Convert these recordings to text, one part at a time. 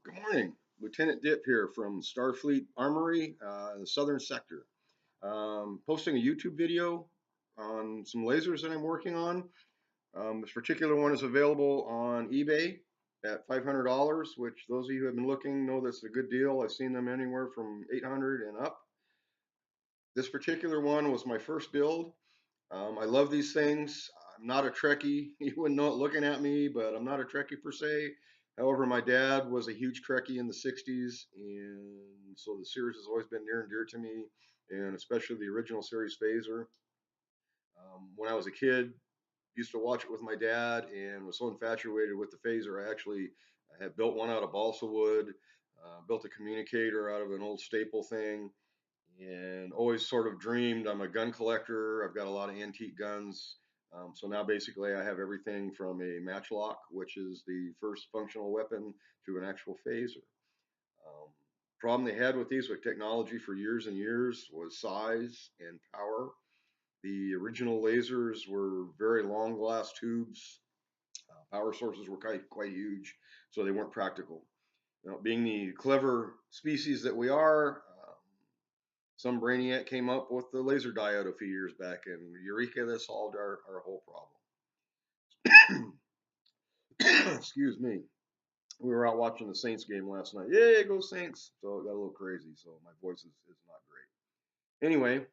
Good morning. Lieutenant Dip here from Starfleet Armory in the southern sector. Posting a YouTube video on some lasers that I'm working on. This particular one is available on eBay at $500, which those of you who have been looking know that's a good deal. I've seen them anywhere from 800 and up. This particular one was my first build. I love these things. I'm not a Trekkie. You wouldn't know it looking at me, but I'm not a Trekkie per se. However, my dad was a huge Trekkie in the 60s, and so the series has always been near and dear to me, and especially the original series Phaser. When I was a kid, used to watch it with my dad and was so infatuated with the Phaser, I actually had built one out of balsa wood, built a communicator out of an old staple thing, and always sort of dreamed. I'm a gun collector. I've got a lot of antique guns. So now basically I have everything from a matchlock, which is the first functional weapon, to an actual phaser. Um, Problem they had with these with technology for years and years was size and power. The original lasers were very long glass tubes. Power sources were quite huge, so they weren't practical. Now, being the clever species that we are, some brainiac came up with the laser diode a few years back, and eureka, that solved our whole problem. Excuse me. We were out watching the Saints game last night. Yay, go Saints! So it got a little crazy, so my voice is not great. Anyway,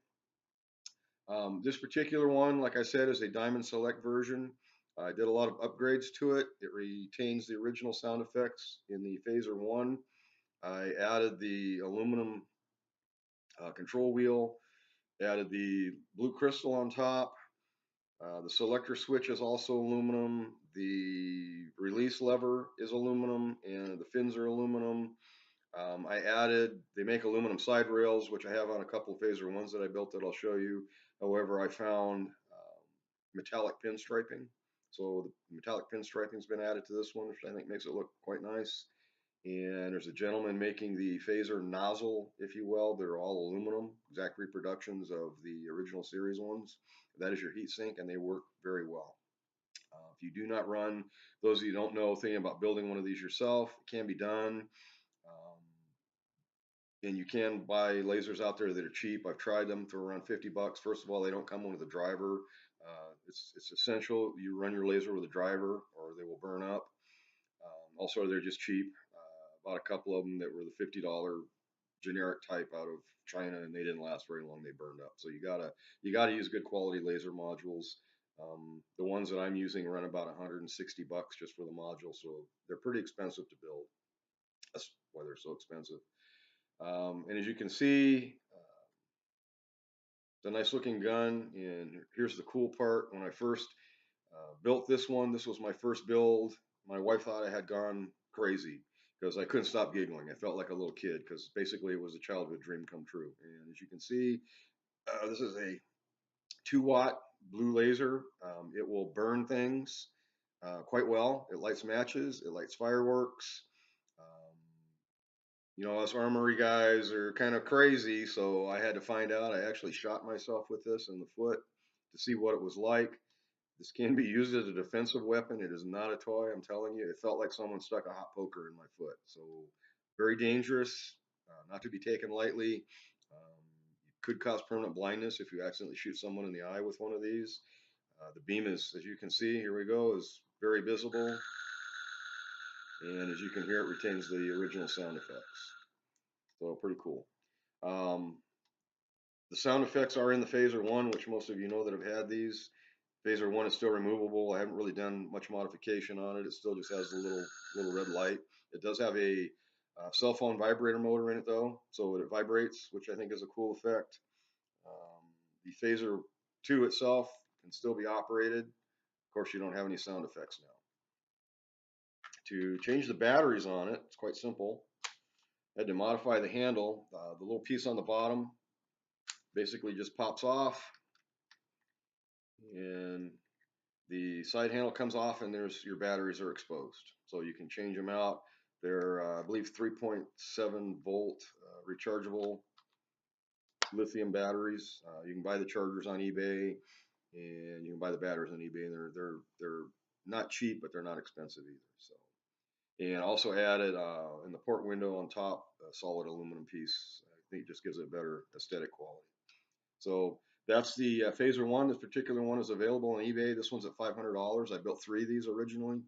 this particular one, like I said, is a Diamond Select version. I did a lot of upgrades to it. It retains the original sound effects in the Phaser 1. I added the aluminum control wheel, added the blue crystal on top. The selector switch is also aluminum. The release lever is aluminum, and the fins are aluminum. They make aluminum side rails, which I have on a couple of Phaser ones that I built that I'll show you. However, I found metallic pinstriping. So the metallic pinstriping has been added to this one, which I think makes it look quite nice. And there's a gentleman making the phaser nozzle, if you will. They're all aluminum, exact reproductions of the original series ones. That is your heat sink, and they work very well. If you do not run, those of you who don't know, thinking about building one of these yourself, it can be done. And you can buy lasers out there that are cheap. I've tried them for around 50 bucks. First of all, they don't come with a driver. It's essential you run your laser with a driver or they will burn up. Also, they're just cheap. Bought a couple of them that were the $50 generic type out of China, and they didn't last very long. They burned up. So you gotta use good quality laser modules. The ones that I'm using run about 160 bucks just for the module, so they're pretty expensive to build. That's why they're so expensive. And as you can see, it's a nice looking gun. And here's the cool part. When I first built this one, this was my first build. My wife thought I had gone crazy because I couldn't stop giggling. I felt like a little kid because basically it was a childhood dream come true. And as you can see, this is a 2-watt blue laser. It will burn things quite well. It lights matches. It lights fireworks. Us armory guys are kind of crazy, so I had to find out. I actually shot myself with this in the foot to see what it was like. This can be used as a defensive weapon. It is not a toy, I'm telling you. It felt like someone stuck a hot poker in my foot. So very dangerous, not to be taken lightly. It could cause permanent blindness if you accidentally shoot someone in the eye with one of these. The beam is, as you can see, here we go, is very visible. And as you can hear, it retains the original sound effects. So pretty cool. The sound effects are in the Phaser 1, which most of you know that have had these. Phaser 1 is still removable. I haven't really done much modification on it. It still just has a little red light. It does have a cell phone vibrator motor in it though, so it vibrates, which I think is a cool effect. The Phaser 2 itself can still be operated. Of course, you don't have any sound effects now. To change the batteries on it, it's quite simple. I had to modify the handle. The little piece on the bottom basically just pops off, and the side handle comes off, and there's your batteries are exposed. So you can change them out. They're, I believe, 3.7 volt rechargeable lithium batteries. You can buy the chargers on eBay, and you can buy the batteries on eBay. And they're not cheap, but they're not expensive either. So And also added in the port window on top a solid aluminum piece. I think it just gives it better aesthetic quality. So that's the Phaser one. This particular one is available on eBay. This one's at $500. I built 3 of these originally.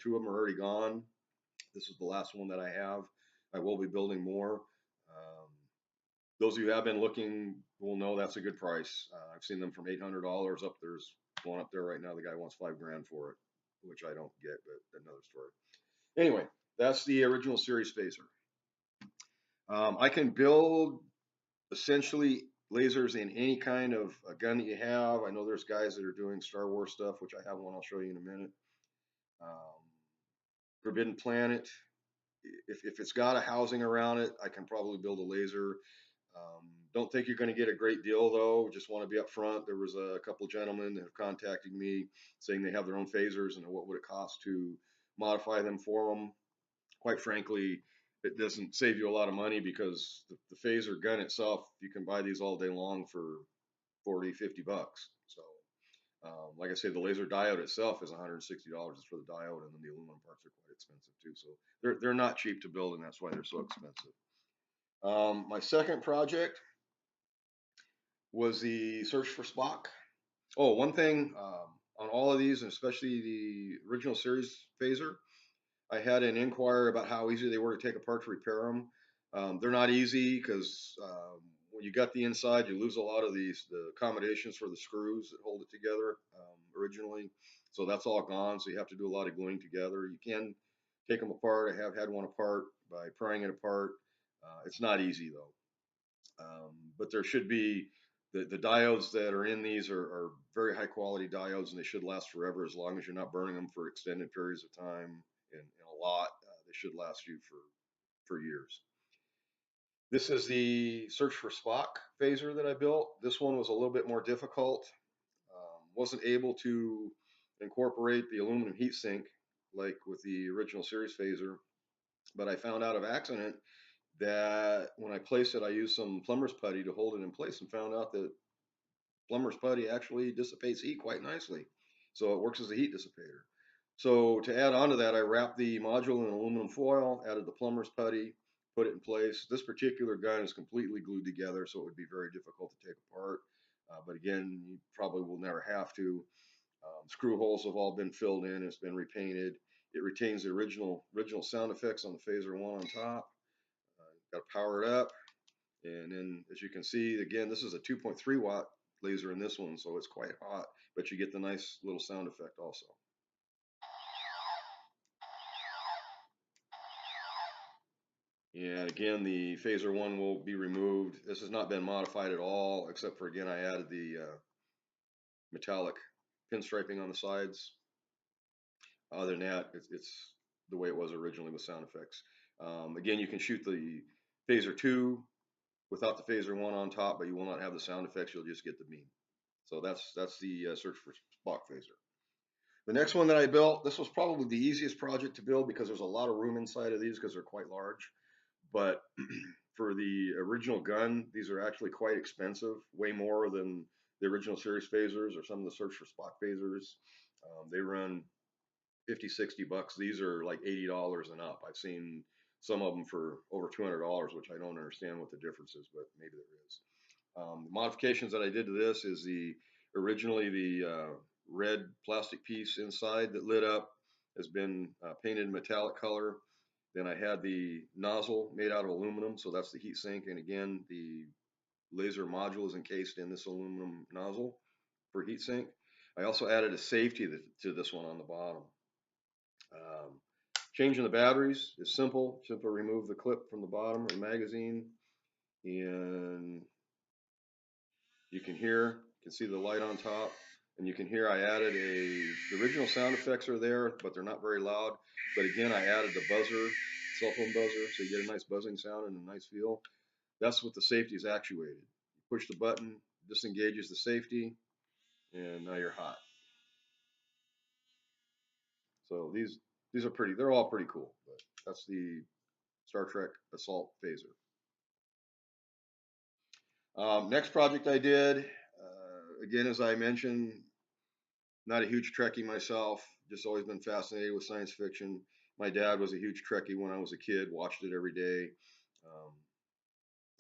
2 of them are already gone. This is the last one that I have. I will be building more. Um, those of you who have been looking will know that's a good price. I've seen them from $800 up. There's one up there right now. The guy wants $5,000 for it, which I don't get, but another story. Anyway, that's the original series phaser. I can build essentially lasers in any kind of a gun that you have. I know there's guys that are doing Star Wars stuff, which I have one I'll show you in a minute. Um, Forbidden Planet. If it's got a housing around it, I can probably build a laser. Don't think you're going to get a great deal though. Just want to be upfront. There was a couple gentlemen that have contacted me saying they have their own phasers and what would it cost to modify them for them. Quite frankly, it doesn't save you a lot of money because the phaser gun itself, you can buy these all day long for 40, 50 bucks. So, like I say, the laser diode itself is $160 just for the diode, and then the aluminum parts are quite expensive too. So they're not cheap to build, and that's why they're so expensive. My second project was the search for Spock. Oh, one thing on all of these, and especially the original series phaser, I had an inquiry about how easy they were to take apart to repair them. They're not easy because when you got the inside, you lose a lot of the accommodations for the screws that hold it together originally. So that's all gone. So you have to do a lot of gluing together. You can take them apart. I have had one apart by prying it apart. It's not easy though. But there should be the diodes that are in these are very high quality diodes, and they should last forever as long as you're not burning them for extended periods of time and a lot. They should last you for years. This is the Search for Spock phaser that I built. This one was a little bit more difficult. Wasn't able to incorporate the aluminum heatsink like with the original series phaser, but I found out of accident that when I placed it, I used some plumber's putty to hold it in place and found out that plumber's putty actually dissipates heat quite nicely. So it works as a heat dissipator. So to add on to that, I wrapped the module in aluminum foil, added the plumber's putty, put it in place. This particular gun is completely glued together, so it would be very difficult to take apart. But again, you probably will never have to. Screw holes have all been filled in. It's been repainted. It retains the original sound effects on the Phaser one on top. Got to power it up. And then as you can see, again, this is a 2.3 watt laser in this one, so it's quite hot, but you get the nice little sound effect also. And again, the phaser one will be removed. This has not been modified at all, except for, again, I added the metallic pinstriping on the sides. Other than that, it's the way it was originally with sound effects. Again, you can shoot the phaser 2 without the phaser 1 on top, but you will not have the sound effects. You'll just get the beam. So that's the search for Spock phaser. The next one that I built, this was probably the easiest project to build because there's a lot of room inside of these because they're quite large. But for the original gun, these are actually quite expensive, way more than the original series phasers or some of the search for Spock phasers. They run 50, 60 bucks. These are like $80 and up. I've seen some of them for over $200, which I don't understand what the difference is, but maybe there is. The modifications that I did to this is originally the red plastic piece inside that lit up has been painted metallic color. Then I had the nozzle made out of aluminum, so that's the heat sink. And again, the laser module is encased in this aluminum nozzle for heat sink. I also added a safety to this one on the bottom. Changing the batteries is simple. Simply remove the clip from the bottom of the magazine, and you can see the light on top, and you can hear I added the original sound effects are there, but they're not very loud. But again, I added the buzzer, cell phone buzzer, so you get a nice buzzing sound and a nice feel. That's what the safety is actuated. You push the button, disengages the safety, and now you're hot. So these are pretty. They're all pretty cool. But that's the Star Trek Assault Phaser. Next project I did, again, as I mentioned, not a huge Trekkie myself, just always been fascinated with science fiction. My dad was a huge Trekkie when I was a kid, watched it every day. Um,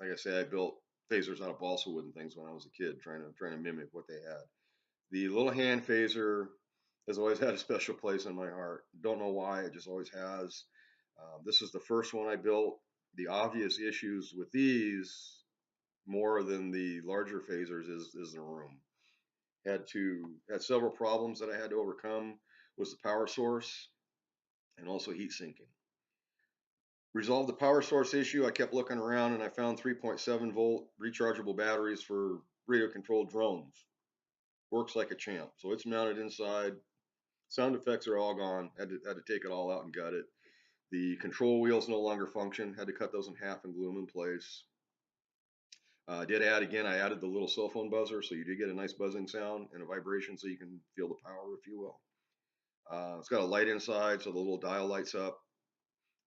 like I say, I built phasers out of balsa wood and things when I was a kid, trying to mimic what they had. The little hand phaser has always had a special place in my heart. Don't know why, it just always has. This is the first one I built. The obvious issues with these, more than the larger phasers, is the room. Had several problems that I had to overcome. Was the power source and also heat sinking. Resolved the power source issue. I kept looking around and I found 3.7 volt rechargeable batteries for radio controlled drones. Works like a champ. So it's mounted inside. Sound effects are all gone. Had to take it all out and gut it. The control wheels no longer function. Had to cut those in half and glue them in place. Did add again. I added the little cell phone buzzer, so you do get a nice buzzing sound and a vibration, so you can feel the power, if you will. It's got a light inside, so the little dial lights up.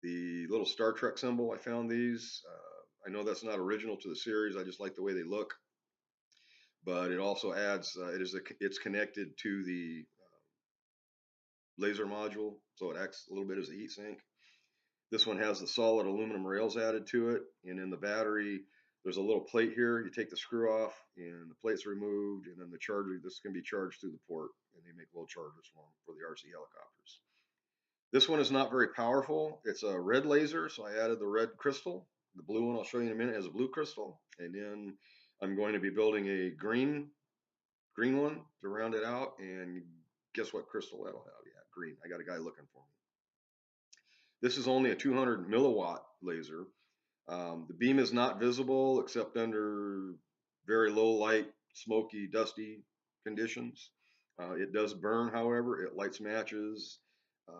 The little Star Trek symbol, I found these. I know that's not original to the series. I just like the way they look. But it also adds. It's connected to the laser module, so it acts a little bit as a heat sink. This one has the solid aluminum rails added to it, and in the battery, there's a little plate here. You take the screw off, and the plate's removed, and then the charger. This can be charged through the port, and they make little chargers for the RC helicopters. This one is not very powerful. It's a red laser, so I added the red crystal. The blue one I'll show you in a minute has a blue crystal, and then I'm going to be building a green one to round it out. And guess what crystal that'll have? Yeah, green. I got a guy looking for me. This is only a 200 milliwatt laser. The beam is not visible except under very low light, smoky, dusty conditions. It does burn, however. It lights matches. Um,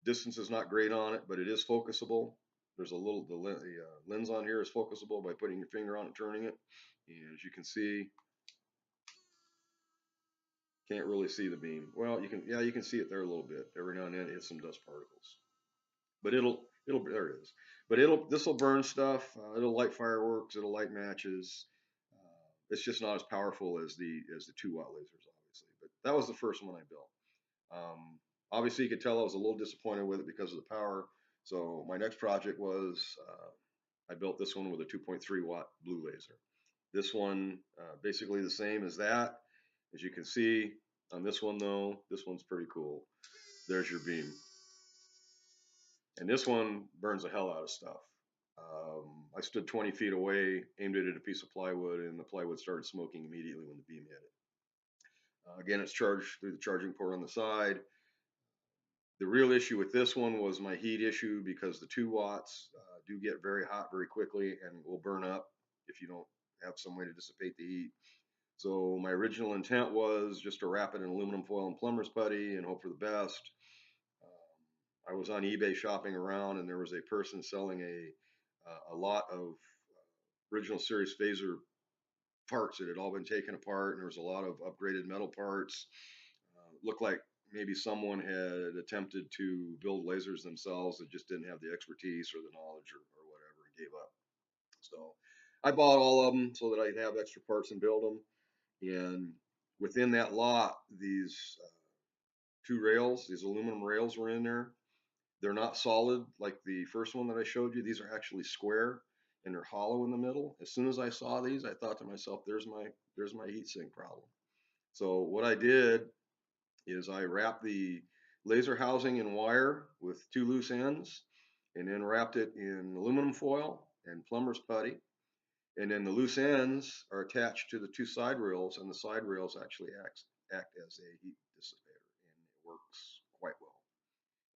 Distance is not great on it, but it is focusable. There's a little, the lens on here is focusable by putting your finger on it, turning it. And as you can see, can't really see the beam. Well, yeah, you can see it there a little bit. Every now and then it hits some dust particles. But there it is. But this will burn stuff. It'll light fireworks. It'll light matches. It's just not as powerful as the 2 watt lasers, obviously. But that was the first one I built. Obviously, you could tell I was a little disappointed with it because of the power. So my next project was I built this one with a 2.3 watt blue laser. This one basically the same as that. As you can see on this one though, this one's pretty cool. There's your beam. And this one burns the hell out of stuff. I stood 20 feet away, aimed it at a piece of plywood, and the plywood started smoking immediately when the beam hit it. Again, it's charged through the charging port on the side. The real issue with this one was my heat issue, because the 2 watts do get very hot very quickly and will burn up if you don't have some way to dissipate the heat. So my original intent was just to wrap it in aluminum foil and plumber's putty and hope for the best. I was on eBay shopping around, and there was a person selling a lot of original series phaser parts that had all been taken apart, and there was a lot of upgraded metal parts. Looked like maybe someone had attempted to build lasers themselves that just didn't have the expertise or the knowledge, or whatever, and gave up. So I bought all of them so that I'd have extra parts and build them. And within that lot, these 2 rails, these aluminum rails, were in there. They're not solid like the first one that I showed you. These are actually square, and they're hollow in the middle. As soon as I saw these, I thought to myself, there's my heatsink problem. So what I did is I wrapped the laser housing in wire with 2 loose ends, and then wrapped it in aluminum foil and plumber's putty. And then the loose ends are attached to the 2 side rails, and the side rails actually act as a heat dissipator, and it works quite well.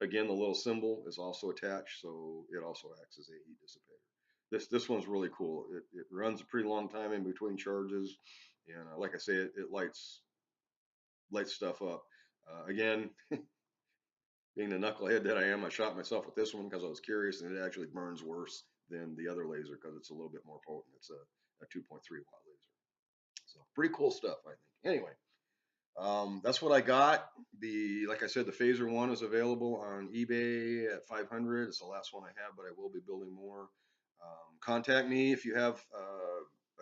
Again, the little symbol is also attached, so it also acts as a heat dissipator. This one's really cool. It runs a pretty long time in between charges, and like I say, it lights stuff up. Again, being the knucklehead that I am, I shot myself with this one because I was curious, and it actually burns worse than the other laser because it's a little bit more potent. It's a 2.3 watt laser. So pretty cool stuff, I think. Anyway, that's what I got. Like I said, the phaser one is available on eBay at 500. It's the last one I have, but I will be building more. Contact me if you have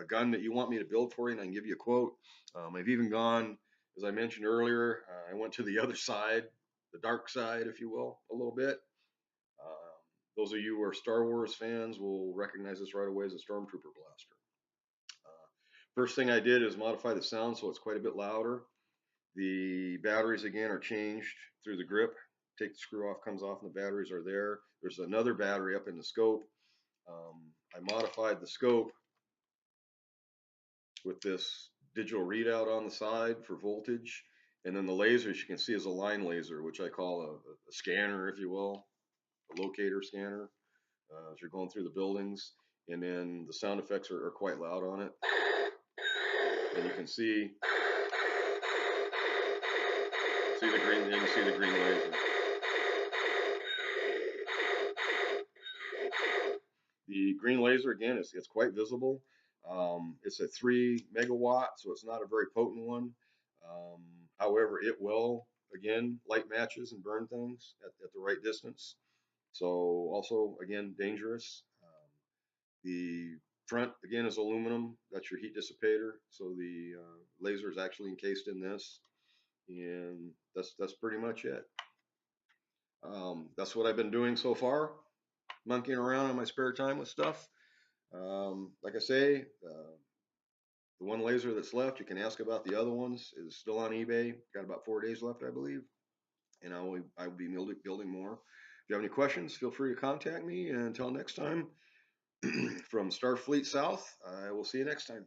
a gun that you want me to build for you, and I can give you a quote. I've even gone, as I mentioned earlier, I went to the other side the dark side, if you will, a little bit. Those of you who are Star Wars fans will recognize this right away as a Stormtrooper blaster. First thing I did is modify the sound so it's quite a bit louder. The batteries again are changed through the grip. Take the screw off, comes off, and the batteries are there. There's another battery up in the scope. I modified the scope with this digital readout on the side for voltage. And then the laser, as you can see, is a line laser, which I call a scanner, if you will, a locator scanner, as you're going through the buildings. And then the sound effects are quite loud on it. And you can see the green, you can see the green laser. The green laser, again, it's quite visible. It's a 3 megawatt, so it's not a very potent one. However, it will, again, light matches and burn things at the right distance. So also, again, dangerous. The front, again, is aluminum. That's your heat dissipator. So the laser is actually encased in this. And that's pretty much it. That's what I've been doing so far, monkeying around in my spare time with stuff. Like I say, the one laser that's left, you can ask about the other ones, is still on eBay. Got about 4 days left, I believe. And I will be building more. If you have any questions, feel free to contact me. And until next time, from Starfleet South, I will see you next time.